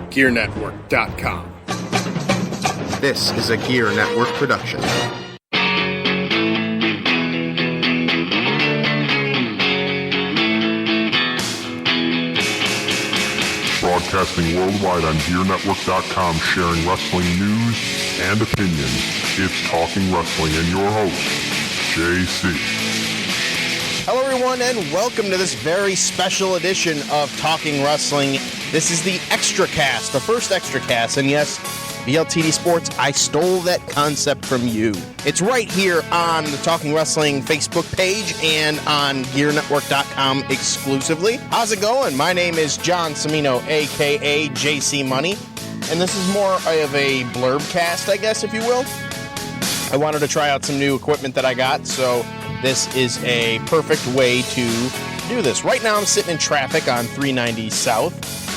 GearNetwork.com. This is a Gear Network production. Broadcasting worldwide on GearNetwork.com, sharing wrestling news and opinions. It's Talking Wrestling, and your host, JC. Hello, everyone, and welcome to this very special edition of Talking Wrestling. This is the Extracast, the first Extracast, and yes, BLTD Sports, I stole that concept from you. It's right here on the Talking Wrestling Facebook page and on GearNetwork.com exclusively. How's it going? My name is John Cimino, a.k.a. JC Money, and this is more of a Blurbcast, I guess, if you will. I wanted to try out some new equipment that I got, so this is a perfect way to do this. Right now, I'm sitting in traffic on 390 South.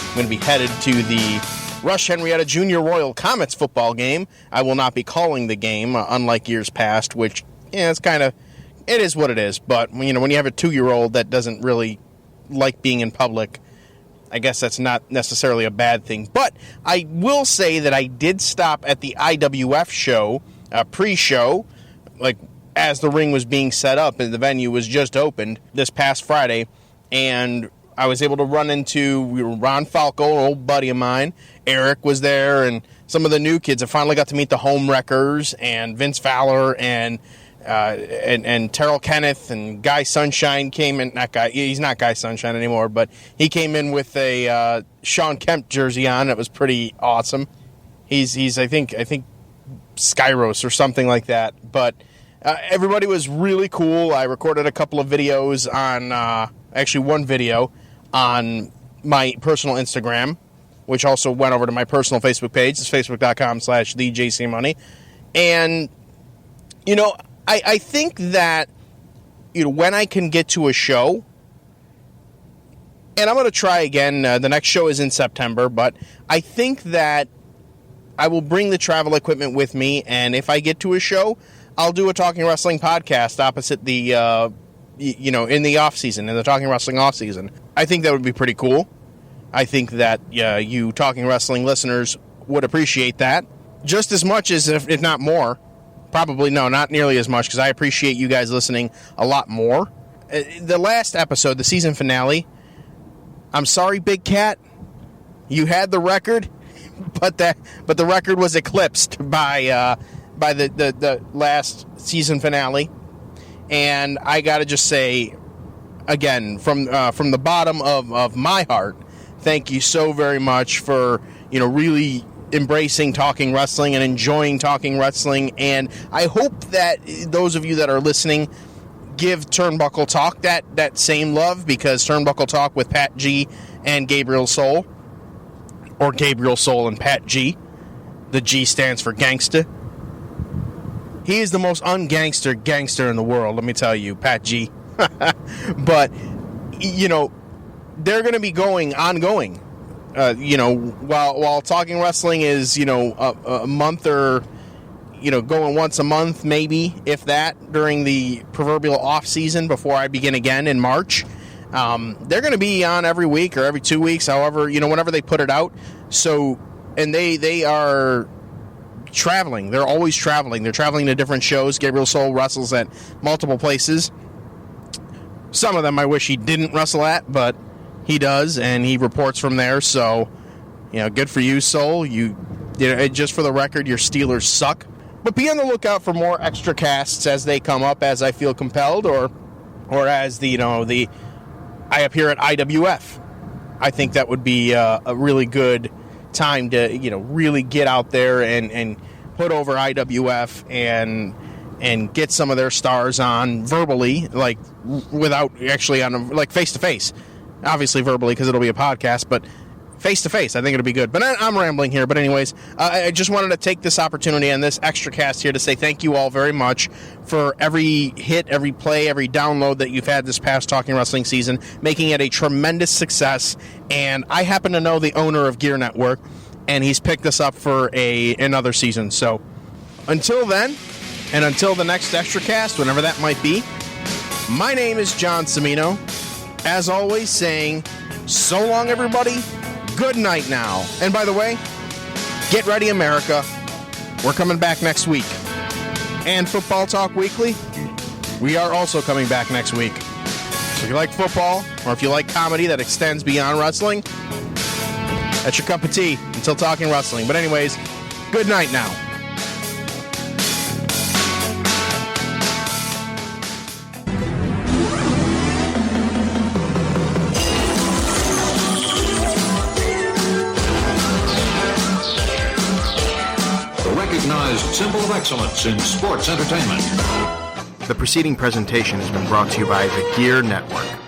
I'm going to be headed to the Rush Henrietta Junior Royal Comets football game. I will not be calling the game, unlike years past, which, yeah, it is what it is. But, you know, when you have a 2-year-old that doesn't really like being in public, I guess that's not necessarily a bad thing. But I will say that I did stop at the IWF show, pre-show, like as the ring was being set up and the venue was just opened this past Friday, and I was able to run into Ron Falco, an old buddy of mine. Eric was there, and some of the new kids. I finally got to meet the Home Wreckers and Vince Fowler and Terrell Kenneth, and Guy Sunshine came in. He's not Guy Sunshine anymore, but he came in with a Sean Kemp jersey on. That was pretty awesome. He's I think Skyros or something like that. But everybody was really cool. I recorded a couple of videos on actually one video on my personal Instagram, which also went over to my personal Facebook page. It's facebook.com/thejcmoney. And, you know, I think that, you know, when I can get to a show, and I'm going to try again, the next show is in September, but I think that I will bring the travel equipment with me, and if I get to a show, I'll do a Talking Wrestling podcast opposite the, in the off-season, in the Talking Wrestling off-season. I think that would be pretty cool. I think that you Talking Wrestling listeners would appreciate that just as much as, if not more. Probably, no, not nearly as much, because I appreciate you guys listening a lot more. The last episode, the season finale, I'm sorry, Big Cat, you had the record, but the record was eclipsed by the last season finale. And I got to just say, again, from the bottom of my heart, thank you so very much for, really embracing Talking Wrestling and enjoying Talking Wrestling. And I hope that those of you that are listening give Turnbuckle Talk that same love, because Turnbuckle Talk with Pat G and Gabriel Soul, or Gabriel Soul and Pat G, the G stands for gangsta. He is the most gangster in the world, let me tell you, Pat G. But, they're going to be ongoing. While Talking Wrestling is, a month or, going once a month, maybe, if that, during the proverbial off-season before I begin again in March. They're going to be on every week or every 2 weeks, however, whenever they put it out. So, and they are traveling. They're always traveling. They're traveling to different shows. Gabriel Soul wrestles at multiple places. Some of them I wish he didn't wrestle at, but he does, and he reports from there. So, good for you, Soul. Just for the record, your Steelers suck. But be on the lookout for more extra casts as they come up, as I feel compelled, or as I appear at IWF. I think that would be a really good time to really get out there and put over IWF and get some of their stars on verbally, like without actually on like face to face. Obviously verbally, because it'll be a podcast, but face to face, I think it'll be good. But I'm rambling here. But anyways, I just wanted to take this opportunity on this extra cast here to say thank you all very much for every hit, every play, every download that you've had this past Talking Wrestling season, making it a tremendous success. And I happen to know the owner of Gear Network, and he's picked us up for another season. So until then, and until the next extra cast, whenever that might be, my name is John Cimino. As always, saying so long, everybody. good night now. And by the way, get ready, America. We're coming back next week. And Football Talk Weekly, we are also coming back next week. So if you like football, or if you like comedy that extends beyond wrestling, that's your cup of tea until talking wrestling. But anyways, good night now. The recognized symbol of excellence in sports entertainment. The preceding presentation has been brought to you by the Gear Network.